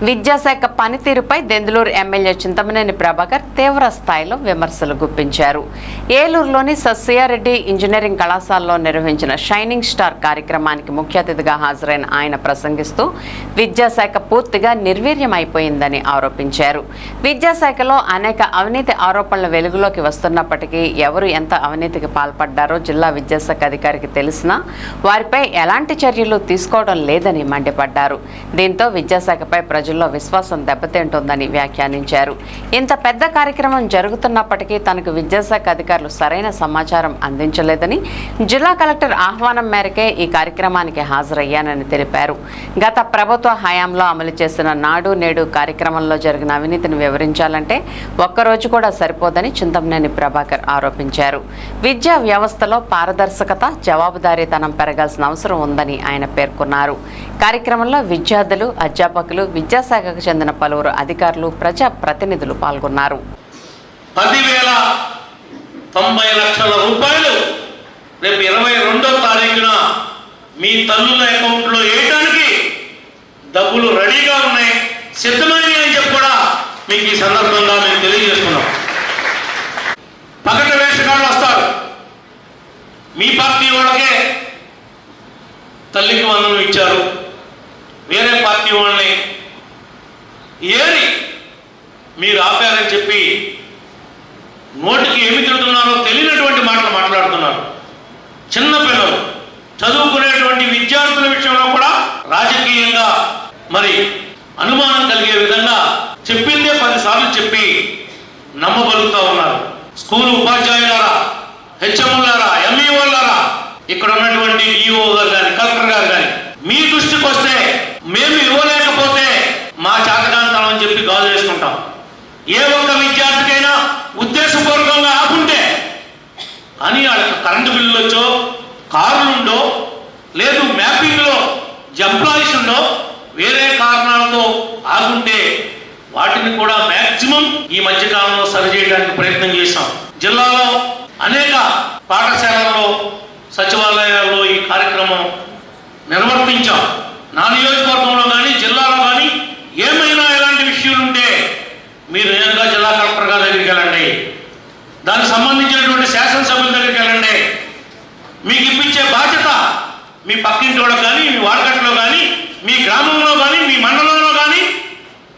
విద్యాశాఖ పనితీరుపై దెందులూరు ఎమ్మెల్యే చింతమనేని ప్రభాకర్ తీవ్ర స్థాయిలో విమర్శలు గుప్పించారు. ఏలూరులోని సస్యారెడ్డి ఇంజనీరింగ్ కళాశాలలో నిర్వహించిన షైనింగ్ స్టార్ కార్యక్రమానికి ముఖ్య అతిథిగా హాజరైన ఆయన ప్రసంగిస్తూ విద్యాశాఖ పూర్తిగా నిర్వీర్యమైపోయిందని ఆరోపించారు. విద్యాశాఖలో అనేక అవినీతి ఆరోపణలు వెలుగులోకి వస్తున్నప్పటికీ ఎవరు ఎంత అవినీతికి పాల్పడ్డారో జిల్లా విద్యాశాఖ అధికారికి తెలిసినా వారిపై ఎలాంటి చర్యలు తీసుకోవడం లేదని మండిపడ్డారు. దీంతో విద్యాశాఖపై ప్రజల్లో విశ్వాసం దెబ్బతింటోందని వ్యాఖ్యానించారు. ఇంత పెద్ద కార్యక్రమం జరుగుతున్నప్పటికీ తనకు విద్యాశాఖ అధికారులు సరైన సమాచారం అందించలేదని, జిల్లా కలెక్టర్ ఆహ్వానం మేరకే ఈ కార్యక్రమానికి హాజరయ్యానని తెలిపారు. గత ప్రభుత్వ హయాంలో అమలు చేసిన నాడు నేడు కార్యక్రమంలో జరిగిన అవినీతిని వివరించాలంటే ఒక్కరోజు కూడా సరిపోదని చింతమనేని ప్రభాకర్ ఆరోపించారు. విద్యా వ్యవస్థలో పారదర్శకత, జవాబుదారీతనం పెరగాల్సిన అవసరం ఉందని ఆయన పేర్కొన్నారు. కార్యక్రమంలో విద్యార్థులు, అధ్యాపకులు, విద్యాశాఖకు చెందిన పలువురు అధికారులు, ప్రజా ప్రతినిధులు పాల్గొన్నారు. 10,090 లక్షల రూపాయలు రేపు 22వ తారీఖున మీ తల్లుల అకౌంట్లో వేయడానికి డబ్బులు రెడీగా ఉన్నాయి, సిద్ధమైనవి అని చెప్పి కూడా మీకు ఈ సందర్భంగా మేము తెలియజేస్తున్నాం. పగట వేషగాళ్ళు వస్తారు, మీ పార్టీ వాళ్ళకే తల్లికి వందనం ఇచ్చారు, వేరే పార్టీ వాళ్ళని ఏరి మీరు ఆపారని చెప్పి నోటికి ఏమి తింటున్నారో తెలియనటువంటి మాటలు మాట్లాడుతున్నారు. చిన్నపిల్లలు చదువుకునేటువంటి విద్యార్థుల విషయంలో కూడా రాజకీయంగా మరి అనుమానం కలిగే విధంగా చెప్పిందే 10 సార్లు చెప్పి నమ్మబలుగుతూ ఉన్నారు. స్కూలు ఉపాధ్యాయులారా, హెచ్ఎంలారా, ఎంఈఓలారా, ఇక్కడ ఉన్నటువంటి ఈఓ గారు కానీ కలెక్టర్ గారు కానీ మీ దృష్టికి వస్తే మేము ఇవ్వలేకపోతే మా చేతకాంతం అని చెప్పి గాజు వేసుకుంటాం. ఏ ఒక్క విద్యార్థికైనా ఉద్దేశపూర్వకంగా ఆపుంటే అని వాళ్ళకి కరెంటు బిల్లులు వచ్చో, కారులుండో, లేదు మ్యాపింగ్లో ఎంప్లాయీస్ ఉండో, వేరే కారణాలతో ఆగుంటే వాటిని కూడా మ్యాక్సిమం ఈ మధ్యకాలంలో సరిచేయడానికి ప్రయత్నం చేశాం. జిల్లాలో అనేక పాఠశాలల్లో, సచివాలయాల్లో ఈ కార్యక్రమం నిర్వర్తించాం. నా నియోజకవర్గంలో కానీ జిల్లాలో కానీ ఏమైనా ఎలాంటి విషయాలు ఉంటే మీరు నేరుగా జిల్లా కలెక్టర్ గారి దగ్గరికి వెళ్ళండి, దానికి సంబంధించినటువంటి శాసనసభ్యుల దగ్గరికి వెళ్ళండి. మీకు ఇప్పించే బాధ్యత మీ పక్కింటి వాళ్ళకి కానీ, మీ వాడకట్లో కానీ, మీ గ్రామంలో కానీ, మీ మండలంలో కానీ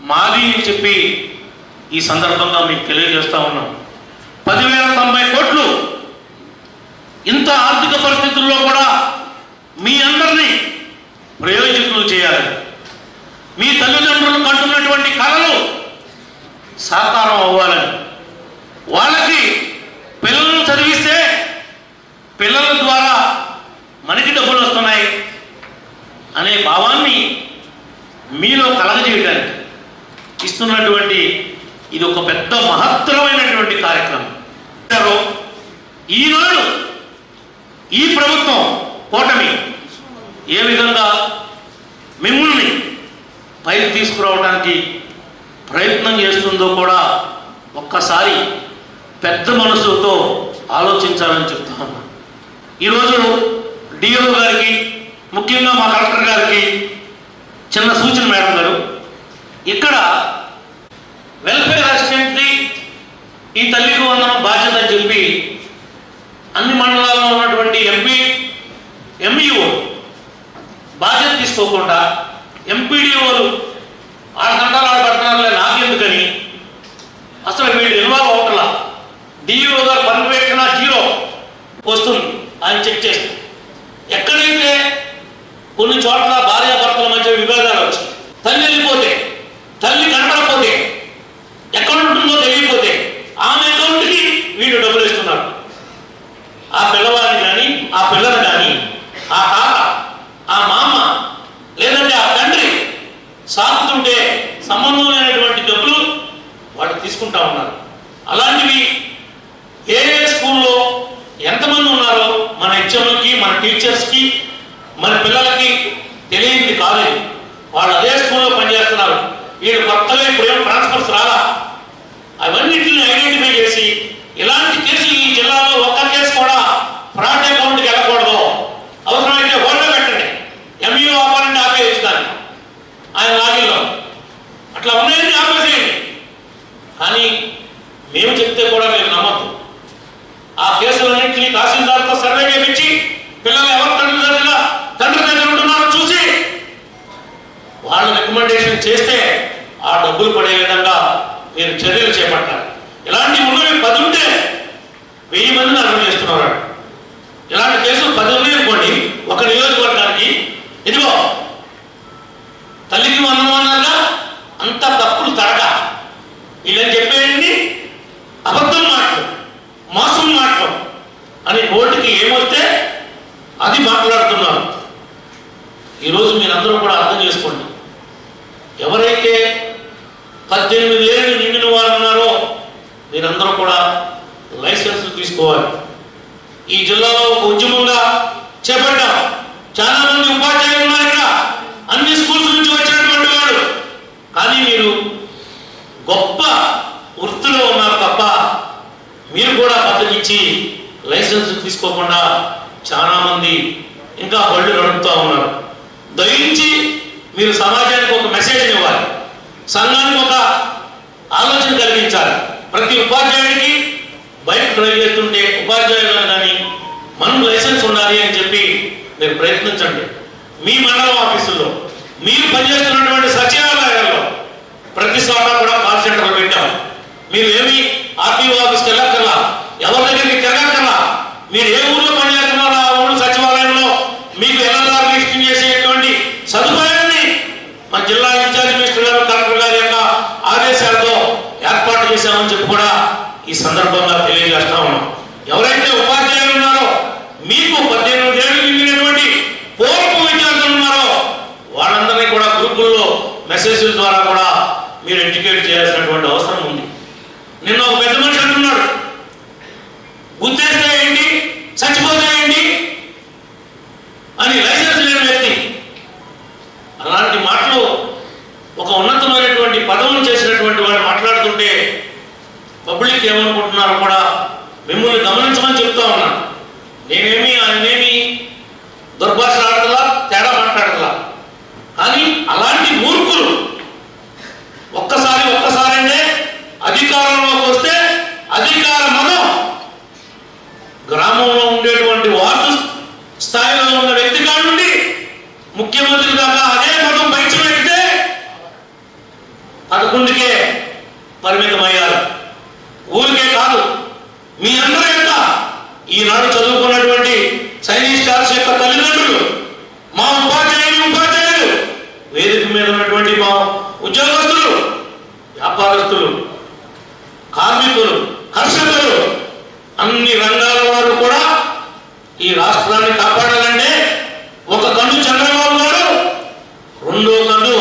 మాది అని చెప్పి ఈ సందర్భంగా మీకు తెలియజేస్తా ఉన్నాం. 10,090 కోట్లు ఇంత ఆర్థిక పరిస్థితుల్లో కూడా మీ అందరినీ ప్రయోజకులు చేయాలి. మీ తల్లిదండ్రులు కంటున్నటువంటి కళలు సాకారం అవ్వాలని, వాళ్ళకి పిల్లలను చదివిస్తే పిల్లల ద్వారా మనకి డబ్బులు వస్తున్నాయి అనే భావాన్ని మీలో కలగజేయడానికి ఇస్తున్నటువంటి ఇది ఒక పెద్ద మహత్తరమైనటువంటి కార్యక్రమం. ఈనాడు ఈ ప్రభుత్వం కూటమి ఏ విధంగా మిమ్మల్ని పైకి తీసుకురావడానికి ప్రయత్నం చేస్తుందో కూడా ఒక్కసారి పెద్ద మనసుతో ఆలోచించాలని చెప్తా ఉన్నా. ఈరోజు డిఓ గారికి, ముఖ్యంగా మా కలెక్టర్ గారికి చిన్న సూచన మేడం గారు, ఇక్కడ వెల్ఫేర్ అసిస్టెంట్ని ఈ తల్లికి వందనం బాధ్యత అని చెప్పి అన్ని మండలాల్లో ఉన్నటువంటి ఎంఈఓ బాధ్యత తీసుకోకుండా ఎంపీడీఓలు 6 గంటలు ఆడబడుతున్నారులే నాకెందుకని అసలు వీళ్ళు ఇన్వాల్వ్ అవటలా. డిఈఓ గారు పర్యవేక్షణ 0 వస్తుంది అని చెక్ చేస్తే, ఎక్కడైతే కొన్ని చోట్ల భార్యాభర్తల మధ్య విభేదాలు వచ్చి తల్లి వెళ్ళిపోతే, తల్లి కనపడకపోతే, ఎక్కడ ఉంటుందో తెలియకపోతే ఆమె అకౌంట్కి వీళ్ళు డబ్బులు ఇస్తున్నారు. ఆ పిల్లవాడిని కానీ, ఆ పిల్లలు కానీ, ఆ తాత, ఆ మామ, లేదంటే ఆ తండ్రి సాగుతుంటే సంబంధం లేనటువంటి డబ్బులు వాళ్ళు తీసుకుంటా ఉన్నారు. అలాంటివి ఏ స్కూల్లో ఎంతమంది ఉన్నారో మన హెచ్ఎంలకి, మన టీచర్స్కి, మన పిల్లలకి తెలియంది కాలేదు. వాళ్ళు అదే స్కూల్లో పనిచేస్తున్నారు. వీళ్ళు కొత్తగా ఇప్పుడు ఏం ట్రాన్స్ఫర్స్ రాలా. అవన్నింటిని ఐడెంటిఫై చేసి ఇలాంటి కేసులు ఈ జిల్లాలో ఒక్క కేసు కూడా ఫ్రాడ్ అకౌంట్కి వెళ్ళకూడదు. అవసరమైతే హోల్డ్లో పెట్టండి, ఎంఈఓ ఆపాలంటే ఆపేయచ్చు దాన్ని ఆయన లాగిల్లో. అట్లా ఉన్నాయని ఆపేసేయండి. కానీ మేము చెప్తే కూడా మీరు నమ్మద్దు. ఆ కేసులన్నింటినీ తహసీల్దార్తో సర్వే చేయించి పిల్లలు ఎవరు తండ్రి దగ్గర ఉంటున్నారో చూసి వాళ్ళు రికమెండేషన్ చేస్తే ఆ డబ్బులు పడే విధంగా మీరు చర్యలు చేపట్టాలి. ఇలాంటి ఉన్నవి 10 ఉంటే 1000 మందిని అర్థం చేస్తున్నారు. ఇలాంటి కేసులు 10 ఉన్నాయనుకోండి ఒక నియోజకవర్గానికి, ఇదిగో తల్లికి అన్నమానాగా అంత తప్పులు తడక వీళ్ళని చెప్పేయండి అబద్ధం మాటలు, మోసం మాటలు అని నోటికి ఏమొస్తే అది మాట్లాడుతున్నారు. ఈరోజు మీరందరూ కూడా అర్థం చేసుకోండి. ఎవరైతే 18 ఏళ్ళు నిండిన వారు ఉన్నారో మీరందరూ కూడా లైసెన్సులు తీసుకోవాలి. ఈ జిల్లాలో ఒక ఉద్యమంగా చేపట్టాం. చాలా మంది ఉపాధ్యాయులు ఉన్నారు ఇక్కడ, అన్ని స్కూల్స్ నుంచి వచ్చినటువంటి వాడు. కానీ మీరు గొప్ప వృత్తిలో ఉన్నారు తప్ప మీరు కూడా బద్దకిచ్చి లైసెన్స్ తీసుకోకుండా చాలా మంది ఇంకా బళ్ళు నడుపుతూ ఉన్నారు. దయించి మీరు సమాజానికి ఒక మెసేజ్ ఇవ్వాలి, సంఘానికి ఒక ఆలోచన కలిగించాలి. ప్రతి ఉపాధ్యాయుడికి బైక్ డ్రైవ్ చేస్తుంటే ఉపాధ్యాయులు కానీ మనం లైసెన్స్ ఉండాలి అని చెప్పి మీరు ప్రయత్నించండి. మీ మండలం ఆఫీసుల్లో, మీరు పనిచేస్తున్నటువంటి సచివాలయాల్లో ప్రతి చోట కూడా కాల్ సెంటర్లు పెట్టాం. మీరు ఏమి ఆర్టీఓ ఆఫీస్కి వెళ్ళక్కర్లా, ఎవరి దగ్గరికి తిరగక్కర్లా. మీరు ఏ ఊళ్ళో పనిచేస్తున్నారో ఆ ఊళ్ళో సచివాలయంలో మీకు ఎల్ఎల్ఆర్ రిజిస్టర్ చేసేటువంటి సదుపాయాన్ని మా జిల్లా ఇన్ఛార్జ్ మినిస్టర్ గారు, కలెక్టర్ గారి యొక్క ఆదేశాలతో ఏర్పాటు చేశామని చెప్పి కూడా ఈ సందర్భంగా తెలియజేస్తా ఉన్నాం. ఎవరైతే ఉపాధ్యాయులు ఉన్నారో, మీకు 18 ఏళ్ళు నిండినటువంటి పూర్వ విద్యార్థులు ఉన్నారో వాళ్ళందరినీ కూడా గ్రూపుల్లో మెసేజ్ల ద్వారా కూడా మీరు ఎడ్యుకేట్ చేయాల్సినటువంటి అవసరం ఉంది. నిన్న ఒక పెద్ద మనిషి అంటున్నాడు, గుర్తేస్తే ఏంటి, చచ్చిపోతే ఏంటి అని లైసెన్స్ లేని వ్యక్తి. అలాంటి మాటలు ఒక ఉన్నతమైనటువంటి పదవులు చేసినటువంటి వాడు మాట్లాడుతుంటే పబ్లిక్ ఏమనుకుంటున్నారో కూడా మిమ్మల్ని గమనించమని చెప్తా ఉన్నాను. ఆయనేమి దుర్భాష ఆడతలా, తేడా మాట్లాడతలా. కానీ అలాంటి మూర్ఖులు ఒక్కసారి అంటే అధికారంలోకి వస్తే అధికార మదం గ్రామంలో ఉండేటువంటి వార్డు స్థాయిలో ఉన్న వ్యక్తి కానుండి ముఖ్యమంత్రి దాకా అదే మదం పైకి పెడితే 11కే పరిమితమయ్యారు. ఊరికే కాదు, మీ అందరి యొక్క ఈనాడు చదువుకున్నటువంటి సైనిక్ స్టార్స్ యొక్క తల్లిదండ్రులు, మా ఉపాధ్యాయులు, వేదిక మీద ఉన్నటువంటి మా ఉద్యోగస్తులు, వ్యాపారస్తులు, కార్మికులు, కర్షకులు, అన్ని రంగాల వారు కూడా ఈ రాష్ట్రాన్ని కాపాడాలంటే ఒక కన్ను చంద్రబాబు గారు, రెండో కన్ను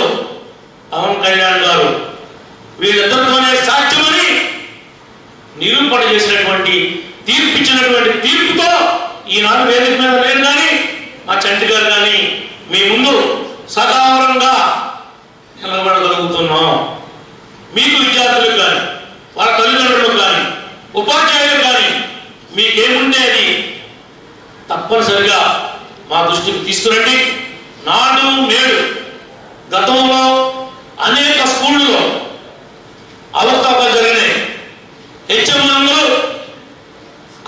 పవన్ కళ్యాణ్ గారు, వీళ్ళిద్దరితోనే సాధ్యమని నిరూపణ చేసినటువంటి తీర్పిచ్చినటువంటి తీర్పుతో ఈనాడు వేదిక మీద లేదు కానీ మా చంటి గారు కానీ మీ ముందు సదావరంగా నిలబడగలుగుతున్నాం. మీకు విద్యార్థులకు కానీ వాళ్ళ తల్లిదండ్రులకు కానీ ఉపాధ్యాయులకు కానీ మీకేముంటే అది తప్పనిసరిగా మా దృష్టికి తీసుకురండి. నాడు నేడు గతంలో అనేక స్కూళ్ళలో అవకతవకలు జరిగినాయి. హెచ్ఎంలందరూ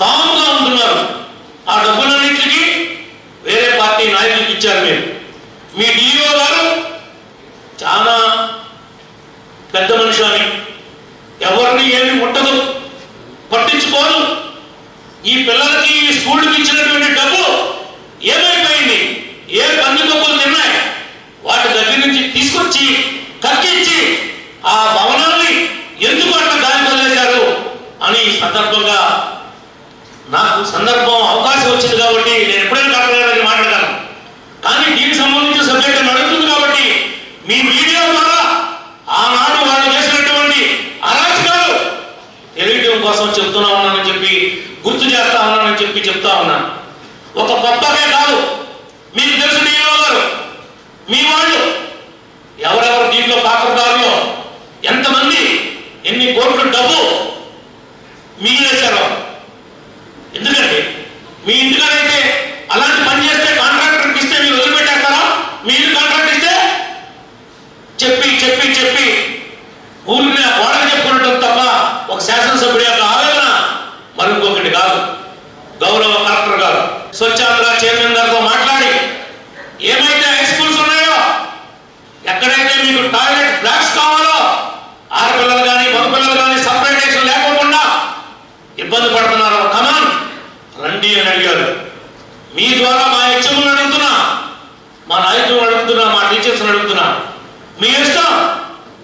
కాముగా ఉంటున్నారు. ఆ డబ్బులన్నింటికి వేరే పార్టీ నాయకులకు ఇచ్చారు. మీరు మీ డిఓ గారు చాలా పెద్ద మనిషి అని ఎవరిని ఏమి ముట్టదు, పట్టించుకోదు. ఈ పిల్లలకి ఈ స్కూల్కి ఇచ్చినటువంటి డబ్బు ఏమైపోయింది, ఏ పందుకొప్పులు తిన్నాయి, వాటి దగ్గర నుంచి తీసుకొచ్చి కక్కించి ఆ భవనాన్ని ఎందుకు అట్లా గాలి వదిలేశారు అని ఈ సందర్భంగా నాకు అవకాశం వచ్చింది కాబట్టి నేను ఎప్పుడైనా కట్టడానికి మాట్లాడాను. కానీ దీనికి సంబంధించిన సబ్జెక్ట్ నడుస్తుంది కాబట్టి మీ మీడియా ద్వారా ఆనాడు వాళ్ళు చేసినటువంటి అరాచకాలు తెలియటం కోసం చెప్తున్నా ఉన్నానని చెప్పి, గుర్తు చేస్తా ఉన్నానని చెప్పి చెప్తా ఉన్నాను. ఒక గొప్పగా కాదు, మీకు తెలుసు డిఓ గారు, మీ వాళ్ళు ఎవరెవరు దీంట్లో పాత్రదారులో ఎంతమంది ఎన్ని కోట్ల డబ్బు మిగిలేశారో. ఎందుకంటే మీ ఇంటికాడైతే అలాంటి పని చేస్తే కాంట్రాక్టర్కి ఇస్తే మీరు వదిలిపెట్టేస్తారా? మీరు కాంట్రాక్ట్ ఇస్తే చెప్పి చెప్పి చెప్పి ఊరికి ఆ గోడకు చెప్పుకున్నట్టు తప్ప ఒక శాసనసభ్యుడి యొక్క ఆవేదన మరొకటి కాదు. గౌరవ కలెక్టర్ గారు స్వచ్ఛాంధ్ర చైర్మన్ గారితో మాట్లాడి ఏమైతే హై స్కూల్స్ ఉన్నాయో ఎక్కడైతే మీకు టాయిలెట్ బ్లాక్స్ కావాలో ఆడపిల్లలు కానీ మగపిల్లలు కానీ సపరేటేషన్ లేకుండా ఇబ్బంది పడుతున్నారో కమాన్ రండి అని అడిగారు. మీ ద్వారా మా హెచ్ఎంలను అడుగుతున్నా, మా నాయకులను అడుగుతున్నా, మా టీచర్స్ని అడుగుతున్నా, మీ ఇష్టం.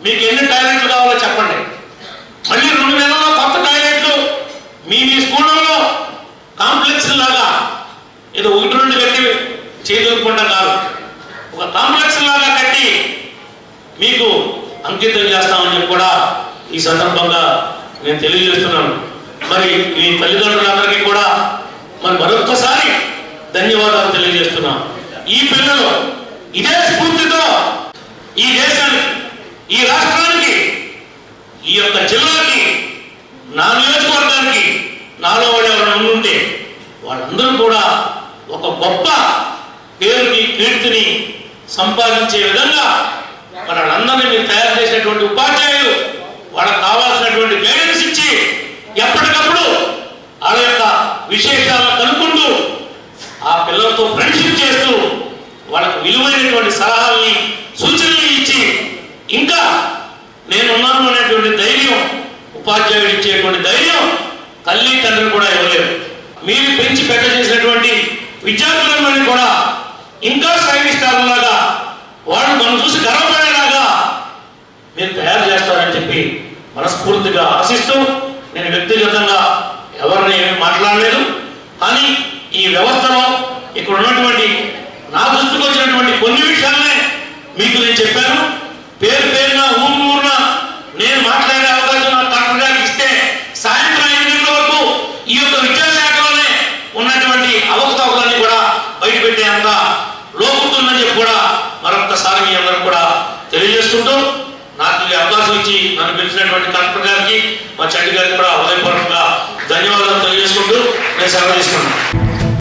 మీకు ఎన్ని టాయిలెట్లు కావాలో చెప్పండి. మళ్ళీ 2 నెలల్లో కొత్త టాయిలెట్లు మీ స్కూళ్ళల్లో కాంప్లెక్స్ లాగా ఏదో 1-2 కట్టి చేయదలుపుకుంటా కాదు, ఒక కాంప్లెక్స్ లాగా కట్టి మీకు అంకితం చేస్తామని చెప్పి కూడా ఈ సందర్భంగా నేను తెలియజేస్తున్నాను. మరి ఈ తల్లిదండ్రులందరికీ కూడా మరి మరొక్కసారి ధన్యవాదాలు తెలియజేస్తున్నాం. ఈ పిల్లలు ఇదే స్ఫూర్తితో ఈ దేశానికి, ఈ రాష్ట్రానికి, ఈ యొక్క జిల్లాకి, నా నియోజకవర్గానికి నాలో వాళ్ళు ఎవరైనా ఉంటే వాళ్ళందరూ కూడా ఒక గొప్ప పేరుని కీర్తిని సంపాదించే విధంగా వాళ్ళందరినీ మీరు తయారు చేసినటువంటి ఉపాధ్యాయులు వాళ్ళకి కావాల్సినటువంటి గైడెన్స్ ఇచ్చి ఎప్పటికప్పుడు వాళ్ళ యొక్క విశేషాలను కనుక్కుంటూ ఆ పిల్లలతో ఫ్రెండ్షిప్ చేస్తూ వాళ్ళకు విలువైనటువంటి సలహాలని సూచనలు ఇచ్చి ఇంకా నేనున్నాను అనేటువంటి ధైర్యం ఉపాధ్యాయుడు ఇచ్చేటువంటి ధైర్యం తల్లి తండ్రి కూడా ఇవ్వలేరు. మీరు పెంచి పెద్ద చేసినటువంటి విద్యార్థులందరినీ కూడా ఇంకా శ్రేణిస్తారులాగా వాళ్ళు మనం చూసి గర్వపడేలాగా మీరు తయారు చేస్తారని చెప్పి మనస్ఫూర్తిగా ఆశిస్తూ నేను వ్యక్తిగతంగా ఎవరిని ఏమి మాట్లాడలేదు. కానీ ఈ వ్యవస్థలో ఇక్కడ ఉన్నటువంటి నా దృష్టికి వచ్చినటువంటి కొన్ని విషయాలనే మీకు నేను చెప్పాను. పేరు పేరున ఊరున నేను మాట్లాడే అవకాశం నా కలెక్టర్ గారికి ఇస్తే సాయంత్రం 5 గంటల వరకు ఈ యొక్క విద్యాశాఖలోనే ఉన్నటువంటి అవకతవకలన్నీ కూడా బయటపెట్టేంత లోపుతుందని చెప్పి కూడా మరొకసారి మీ అందరూ కూడా తెలియజేసుకుంటూ నాకు ఈ అవకాశం ఇచ్చి నన్ను పిలిచినటువంటి కలెక్టర్ గారికి, మా చండి గారికి కూడా హృదయపూర్వకంగా ధన్యవాదాలు తెలియజేసుకుంటూ నేను సెలవు తీసుకున్నాను.